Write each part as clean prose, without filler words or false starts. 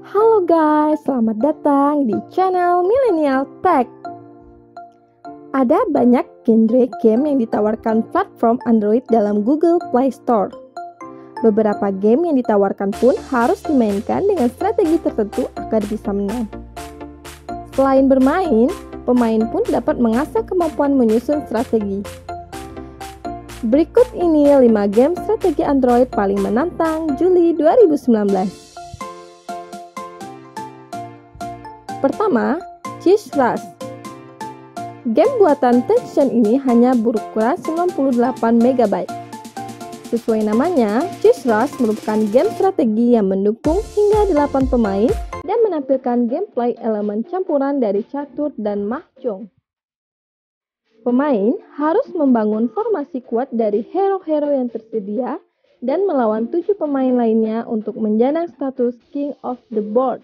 Halo guys, selamat datang di channel Millennial Tech. Ada banyak genre game yang ditawarkan platform Android dalam Google Play Store. Beberapa game yang ditawarkan pun harus dimainkan dengan strategi tertentu agar bisa menang. Selain bermain, pemain pun dapat mengasah kemampuan menyusun strategi. Berikut ini 5 game strategi Android paling menantang Juli 2019. Pertama, Cheese Rush. Game buatan Tencent ini hanya berukuran 98 MB. Sesuai namanya, Cheese Rush merupakan game strategi yang mendukung hingga 8 pemain dan menampilkan gameplay elemen campuran dari catur dan mahjong. Pemain harus membangun formasi kuat dari hero-hero yang tersedia dan melawan 7 pemain lainnya untuk menjana status King of the Board.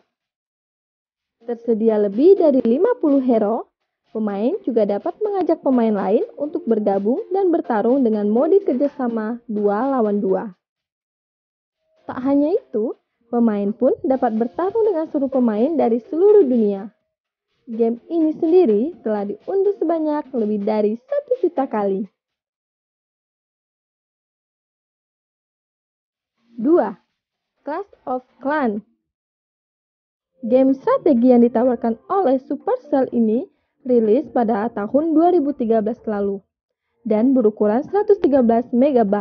Tersedia lebih dari 50 hero, pemain juga dapat mengajak pemain lain untuk bergabung dan bertarung dengan mode kerjasama 2 lawan 2. Tak hanya itu, pemain pun dapat bertarung dengan seluruh pemain dari seluruh dunia. Game ini sendiri telah diunduh sebanyak lebih dari 1 juta kali. 2. Clash of Clans. Game strategi yang ditawarkan oleh Supercell ini rilis pada tahun 2013 lalu dan berukuran 113 MB.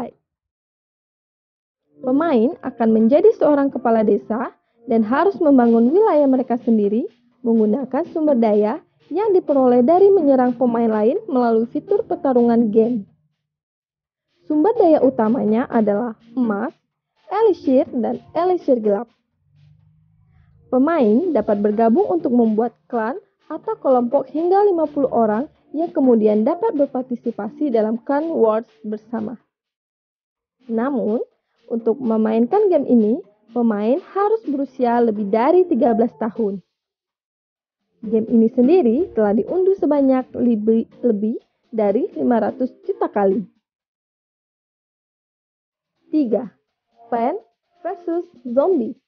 Pemain akan menjadi seorang kepala desa dan harus membangun wilayah mereka sendiri menggunakan sumber daya yang diperoleh dari menyerang pemain lain melalui fitur pertarungan game. Sumber daya utamanya adalah emas, elixir, dan elixir gelap. Pemain dapat bergabung untuk membuat klan atau kelompok hingga 50 orang yang kemudian dapat berpartisipasi dalam clan wars bersama. Namun, untuk memainkan game ini, pemain harus berusia lebih dari 13 tahun. Game ini sendiri telah diunduh sebanyak lebih dari 500 juta kali. 3. Plants vs. Zombies.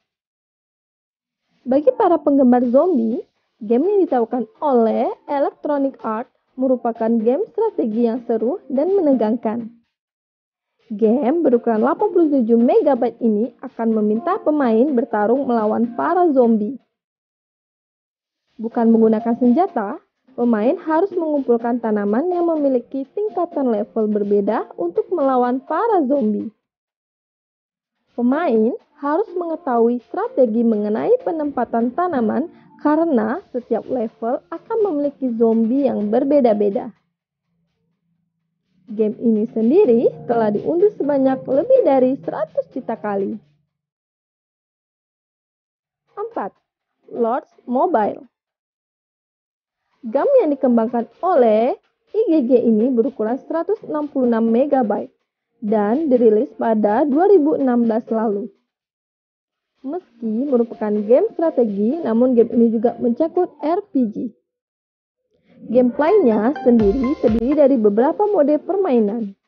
Bagi para penggemar zombie, game yang ditawarkan oleh Electronic Arts merupakan game strategi yang seru dan menegangkan. Game berukuran 87 MB ini akan meminta pemain bertarung melawan para zombie. Bukan menggunakan senjata, pemain harus mengumpulkan tanaman yang memiliki tingkatan level berbeda untuk melawan para zombie. Pemain harus mengetahui strategi mengenai penempatan tanaman karena setiap level akan memiliki zombie yang berbeda-beda. Game ini sendiri telah diunduh sebanyak lebih dari 100 juta kali. 4. Lords Mobile. Game yang dikembangkan oleh IGG ini berukuran 166 MB dan dirilis pada 2016 lalu. Meski merupakan game strategi, namun game ini juga mencakup RPG. Gameplaynya sendiri terdiri dari beberapa mode permainan.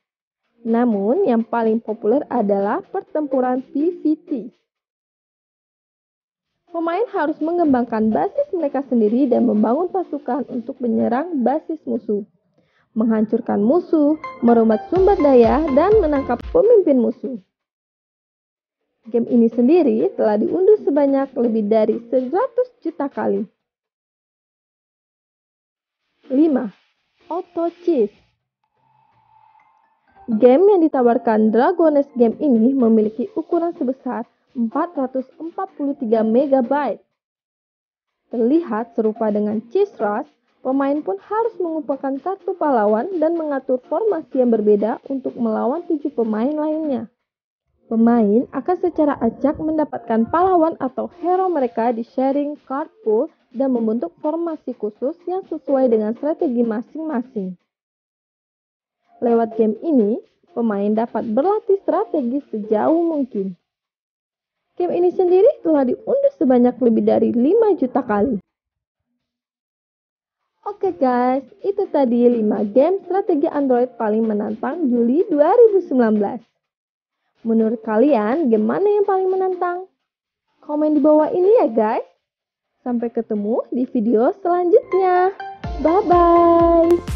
Namun yang paling populer adalah pertempuran PvP. Pemain harus mengembangkan basis mereka sendiri dan membangun pasukan untuk menyerang basis musuh, menghancurkan musuh, merumbat sumber daya, dan menangkap pemimpin musuh. Game ini sendiri telah diunduh sebanyak lebih dari 100 juta kali. 5. Auto Chess. Game yang ditawarkan Dragoness Game ini memiliki ukuran sebesar 443 MB. Terlihat serupa dengan Cheese Rush, pemain pun harus mengumpulkan satu pahlawan dan mengatur formasi yang berbeda untuk melawan 7 pemain lainnya. Pemain akan secara acak mendapatkan pahlawan atau hero mereka di sharing card pool dan membentuk formasi khusus yang sesuai dengan strategi masing-masing. Lewat game ini, pemain dapat berlatih strategi sejauh mungkin. Game ini sendiri telah diunduh sebanyak lebih dari 5 juta kali. Oke guys, itu tadi 5 game strategi Android paling menantang Juli 2019. Menurut kalian, game mana yang paling menantang? Komen di bawah ini ya guys. Sampai ketemu di video selanjutnya. Bye-bye.